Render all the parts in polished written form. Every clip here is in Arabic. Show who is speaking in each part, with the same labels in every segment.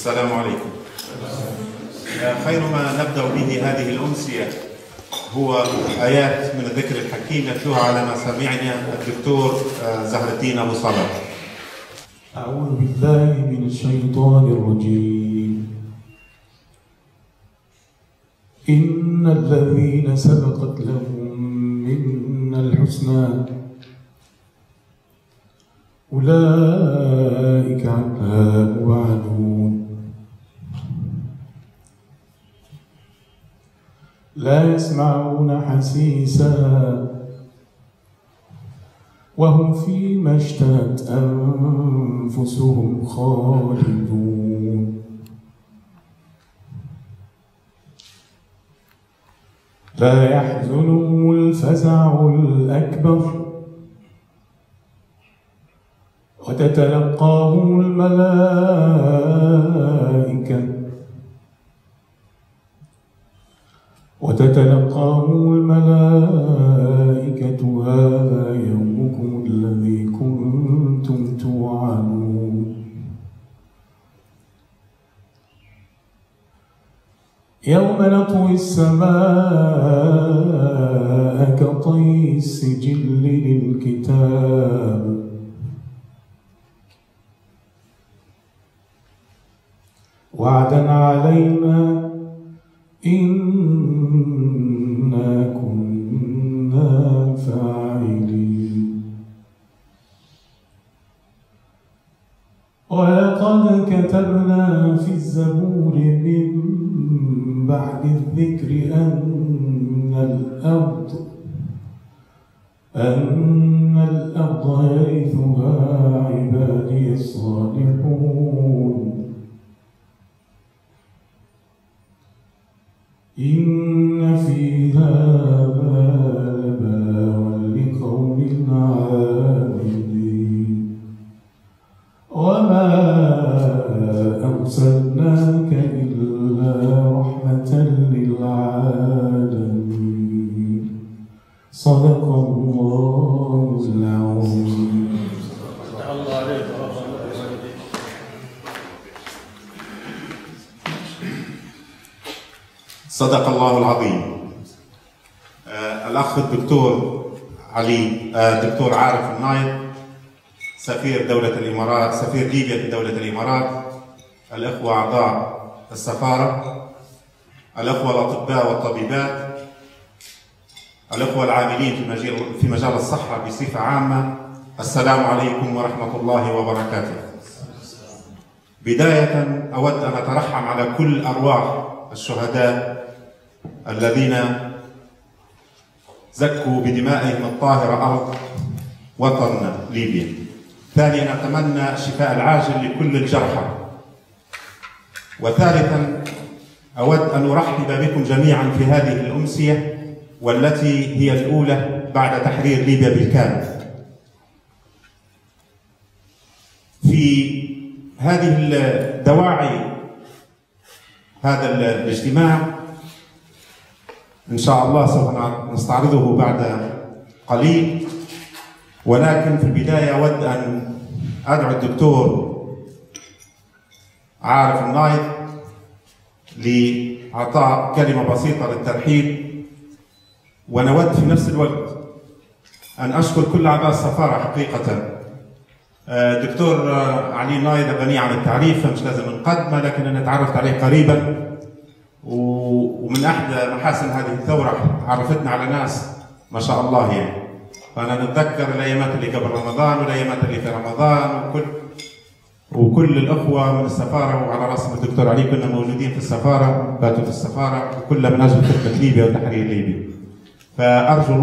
Speaker 1: السلام عليكم. خير ما نبدأ به هذه الأمسية هو آيات من الذكر الحكيم يتلوها على مسامعنا الدكتور زهر الدين أبو صالح.
Speaker 2: أعوذ بالله من الشيطان الرجيم. إن الذين سبقت لهم منا الحسنى أولئك عنها مبعدون لا يسمعون حسيسها وهم فيما اشتهت أنفسهم خالدون لا يحزنهم الفزع الأكبر وتتلقاهم الملائكة هذا يومكم الذي كنتم توعدون يوم نطوي السماء كطي السجل للكتاب وعدا علينا إنا كنا فاعلين ولقد كتبنا في الزبور من بعد الذكر أن الأرض يرثها عبادي الصالحون إن في هذا لبلاغا لقوم عابدين وما أرسلناك إلا رحمة للعالمين صدق الله العظيم.
Speaker 1: صدق الله العظيم. الأخ الدكتور دكتور عارف النايد سفير دولة الإمارات، سفير ليبيا في دولة الإمارات، الأخوة أعضاء السفارة، الأخوة الأطباء والطبيبات، الأخوة العاملين في مجال الصحة بصفة عامة، السلام عليكم ورحمة الله وبركاته. بداية أود أن أترحم على كل أرواح الشهداء الذين زكوا بدمائهم الطاهرة أرض وطن ليبيا. ثانيا أتمنى الشفاء العاجل لكل الجرحى. وثالثا أود أن أرحب بكم جميعا في هذه الأمسية والتي هي الأولى بعد تحرير ليبيا بالكامل. في هذه الدواعي هذا الاجتماع إن شاء الله سوف نستعرضه بعد قليل، ولكن في البداية أود أن أدعو الدكتور عارف النايد لإعطاء كلمة بسيطة للترحيب. ونود في نفس الوقت أن أشكر كل أعضاء السفارة حقيقة. دكتور علي نايد غني عن التعريف فمش لازم نقدمه، لكننا تعرفت عليه قريبا، ومن أحدى محاسن هذه الثورة عرفتنا على ناس ما شاء الله يعني. فأنا نتذكر الأيامات اللي قبل رمضان والأيامات اللي في رمضان، وكل الأخوة من السفارة وعلى رأسهم الدكتور علي كنا موجودين في السفارة، باتوا في السفارة، وكلها من أجل خدمة ليبيا وتحرير ليبيا. فأرجو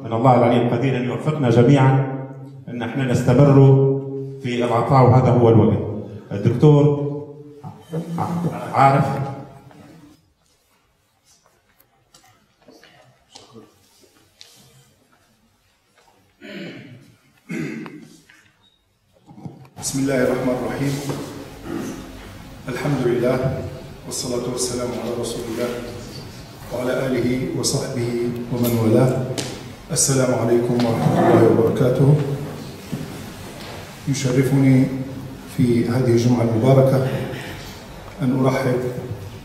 Speaker 1: من الله العلي القدير أن يوفقنا جميعا أن احنا نستمر في العطاء، وهذا هو الوقت. الدكتور عارف.
Speaker 3: بسم الله الرحمن الرحيم. الحمد لله والصلاة والسلام على رسول الله وعلى آله وصحبه ومن والاه. السلام عليكم ورحمة الله وبركاته. يشرفني في هذه الجمعة المباركة أن أرحب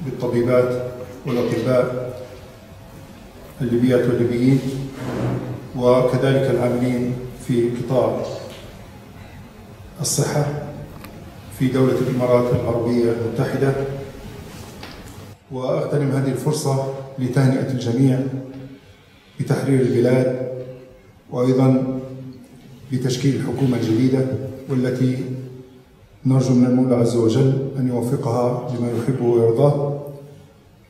Speaker 3: بالطبيبات والأطباء الليبيات والليبيين، وكذلك العاملين في قطاع الصحة في دولة الإمارات العربية المتحدة، وأغتنم هذه الفرصة لتهنئة الجميع بتحرير البلاد، وأيضا بتشكيل الحكومة الجديدة، والتي نرجو من المولى عز وجل أن يوفقها لما يحبه ويرضاه،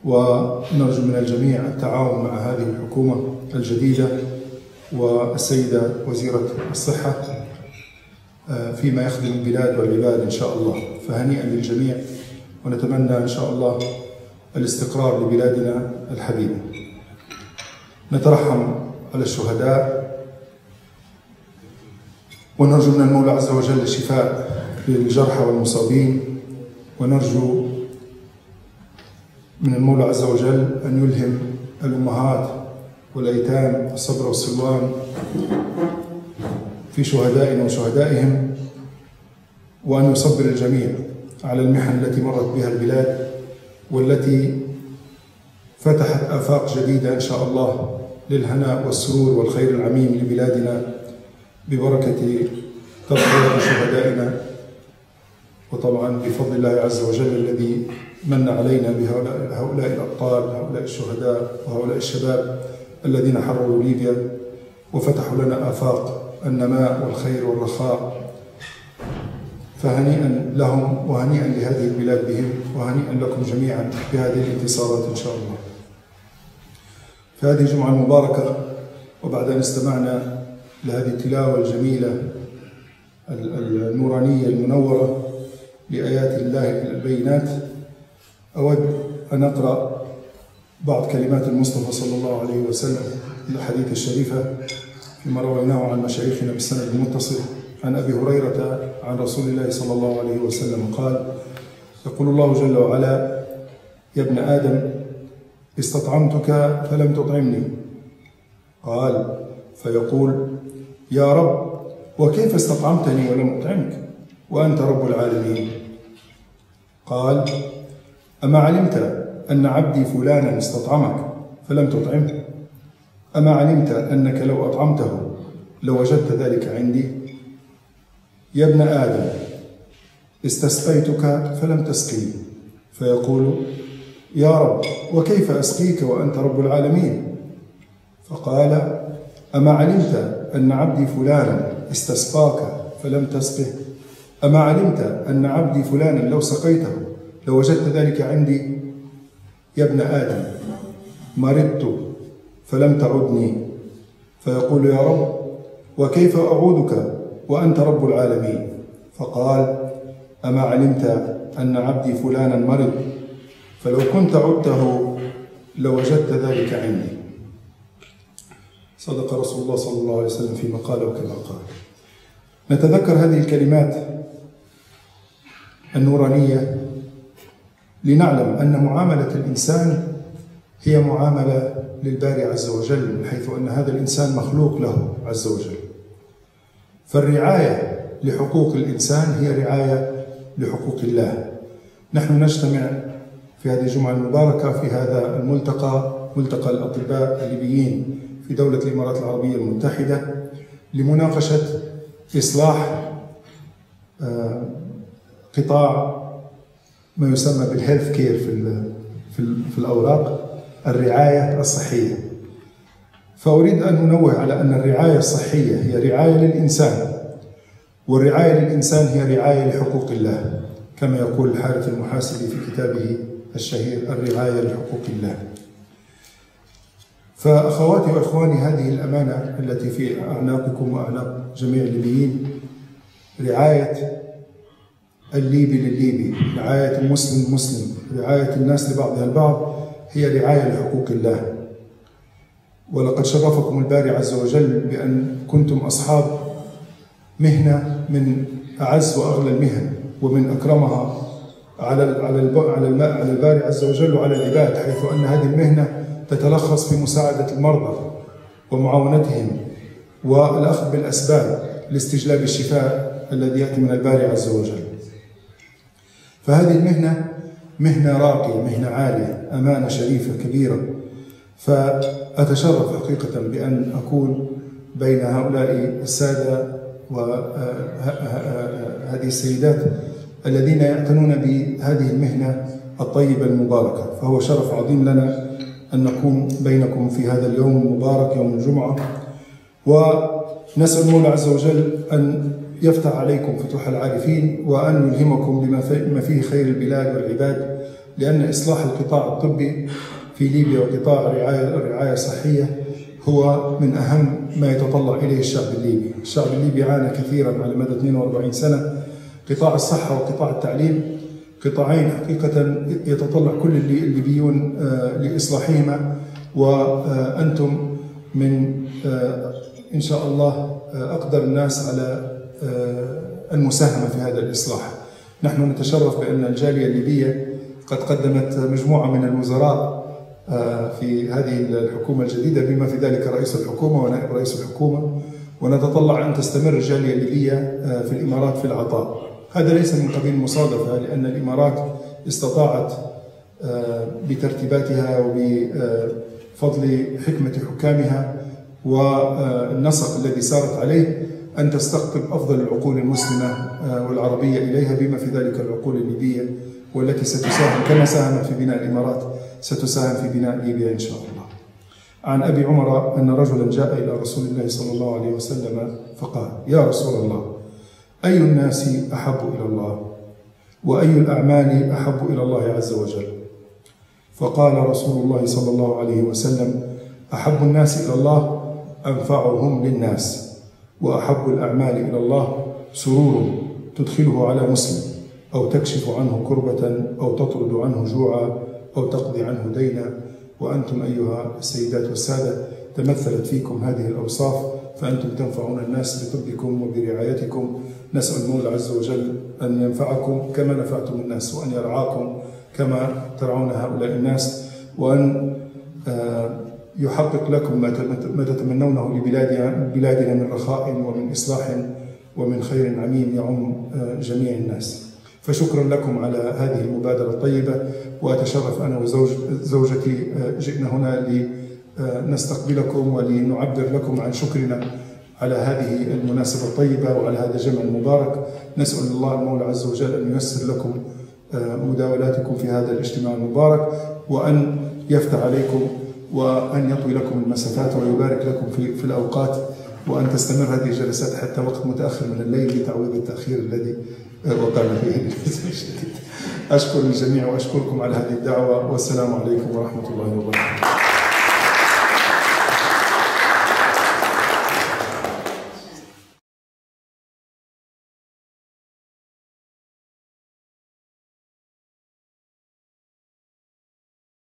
Speaker 3: ونرجو من الجميع التعاون مع هذه الحكومة الجديدة والسيدة وزيرة الصحة فيما يخدم البلاد والعباد إن شاء الله. فهنيئا للجميع، ونتمنى إن شاء الله الاستقرار لبلادنا الحبيبة. نترحم على الشهداء، ونرجو من المولى عز وجل الشفاء للجرحى والمصابين، ونرجو من المولى عز وجل أن يلهم الأمهات والأيتام الصبر والسلوان في شهدائنا وشهدائهم، وأن يصبر الجميع على المحن التي مرت بها البلاد، والتي فتحت آفاق جديدة إن شاء الله للهناء والسرور والخير العميم لبلادنا ببركة تضحية شهدائنا، وطبعا بفضل الله عز وجل الذي من علينا بهؤلاء الأبطال، هؤلاء الشهداء وهؤلاء الشباب الذين حرروا ليبيا وفتحوا لنا آفاق النماء والخير والرخاء. فهنيئا لهم وهنيئا لهذه البلاد بهم، وهنيئا لكم جميعا بهذه الانتصارات إن شاء الله. في هذه الجمعة المباركة، وبعد أن استمعنا لهذه التلاوة الجميلة النورانية المنورة لآيات الله البينات، أود أن أقرأ بعض كلمات المصطفى صلى الله عليه وسلم من الحديث الشريفة فيما رويناه عن مشايخنا بالسند المتصل عن أبي هريرة عن رسول الله صلى الله عليه وسلم قال: يقول الله جل وعلا: يا ابن آدم استطعمتك فلم تطعمني. قال: فيقول: يا رب وكيف استطعمتني ولم أطعمك وأنت رب العالمين؟ قال: أما علمت أن عبدي فلانا استطعمك فلم تطعمه؟ أما علمت أنك لو أطعمته لوجدت ذلك عندي؟ يا ابن آدم استسقيتك فلم تسقني. فيقول: يا رب وكيف أسقيك وأنت رب العالمين؟ فقال: أما علمت أن عبدي فلانا استسقاك فلم تسقه؟ أما علمت أن عبدي فلانا لو سقيته لوجدت ذلك عندي؟ يا ابن آدم مرضت فلم تعدني. فيقول: يا رب وكيف أعودك وأنت رب العالمين؟ فقال: أما علمت أن عبدي فلانا مرض فلو كنت عدته لوجدت ذلك عندي. صدق رسول الله صلى الله عليه وسلم فيما قال وكما قال. نتذكر هذه الكلمات النورانية لنعلم أن معاملة الإنسان هي معاملة للباري عز وجل، من حيث أن هذا الإنسان مخلوق له عز وجل. فالرعاية لحقوق الإنسان هي رعاية لحقوق الله. نحن نجتمع في هذه الجمعة المباركة في هذا الملتقى، ملتقى الأطباء الليبيين في دولة الإمارات العربية المتحدة، لمناقشة إصلاح قطاع ما يسمى بالهيلث كير في الأوراق، الرعاية الصحية. فأريد أن أنوه على أن الرعاية الصحية هي رعاية للإنسان، والرعاية للإنسان هي رعاية لحقوق الله، كما يقول الحارث المحاسبي في كتابه الشهير الرعاية لحقوق الله. فأخواتي وإخواني، هذه الأمانة التي في أعناقكم وأعناق جميع الليبيين، رعاية الليبي للليبي، رعاية المسلم للمسلم، رعاية الناس لبعضها البعض، هي رعاية لحقوق الله. ولقد شرفكم الباري عز وجل بأن كنتم أصحاب مهنة من أعز وأغلى المهن، ومن أكرمها على الباري عز وجل وعلى العباد، حيث أن هذه المهنة تتلخص في مساعدة المرضى ومعاونتهم والأخذ بالأسباب لاستجلاب الشفاء الذي يأتي من الباري عز وجل. فهذه المهنة مهنة راقية، مهنة عالية، أمانة شريفة كبيرة. فأتشرف حقيقة بأن أكون بين هؤلاء السادة وهذه السيدات الذين يعتنون بهذه المهنة الطيبة المباركة. فهو شرف عظيم لنا أن نكون بينكم في هذا اليوم المبارك، يوم الجمعة، ونسأل المولى عز وجل أن يفتح عليكم فتوح العارفين، وأن يلهمكم بما فيه خير البلاد والعباد، لأن إصلاح القطاع الطبي في ليبيا وقطاع الرعاية الصحية هو من أهم ما يتطلع إليه الشعب الليبي. الشعب الليبي عانى كثيرا على مدى 42 سنة. قطاع الصحة وقطاع التعليم قطاعين حقيقة يتطلع كل الليبيون لإصلاحهما، وأنتم من إن شاء الله أقدر الناس على المساهمة في هذا الإصلاح. نحن نتشرف بأن الجالية الليبية قد قدمت مجموعة من الوزراء في هذه الحكومة الجديدة، بما في ذلك رئيس الحكومة ونائب رئيس الحكومة، ونتطلع أن تستمر الجالية الليبية في الإمارات في العطاء. هذا ليس من قبيل المصادفة، لأن الإمارات استطاعت بترتيباتها وبفضل حكمة حكامها والنسق الذي سارت عليه أن تستقطب أفضل العقول المسلمة والعربية إليها، بما في ذلك العقول الليبية، والتي ستساهم كما ساهمت في بناء الإمارات ستساهم في بناء ليبيا إن شاء الله. عن أبي عمر أن رجلا جاء إلى رسول الله صلى الله عليه وسلم فقال: يا رسول الله، أي الناس أحب إلى الله؟ وأي الأعمال أحب إلى الله عز وجل؟ فقال رسول الله صلى الله عليه وسلم: أحب الناس إلى الله أنفعهم للناس، وأحب الأعمال إلى الله سرور تدخله على مسلم، أو تكشف عنه كربة، أو تطرد عنه جوعا، أو تقضي عنه دينا. وأنتم أيها السيدات والسادة تمثلت فيكم هذه الأوصاف، فأنتم تنفعون الناس بطبكم وبرعايتكم. نسأل المولى عز وجل أن ينفعكم كما نفعتم الناس، وأن يرعاكم كما ترعون هؤلاء الناس، وأن يحقق لكم ما تتمنونه لبلادنا من رخاء ومن إصلاح ومن خير عميم يعم جميع الناس. فشكرا لكم على هذه المبادرة الطيبة، وأتشرف أنا وزوجتي جئنا هنا لنستقبلكم ولنعبر لكم عن شكرنا على هذه المناسبة الطيبة وعلى هذا الجمع المبارك. نسأل الله المولى عز وجل أن ييسر لكم مداولاتكم في هذا الاجتماع المبارك، وأن يفتح عليكم، وأن يطوي لكم المسافات، ويبارك لكم في الأوقات، وأن تستمر هذه الجلسات حتى وقت متأخر من الليل لتعويض التأخير الذي وقعنا فيه. أشكر الجميع وأشكركم على هذه الدعوة، والسلام عليكم ورحمة الله وبركاته.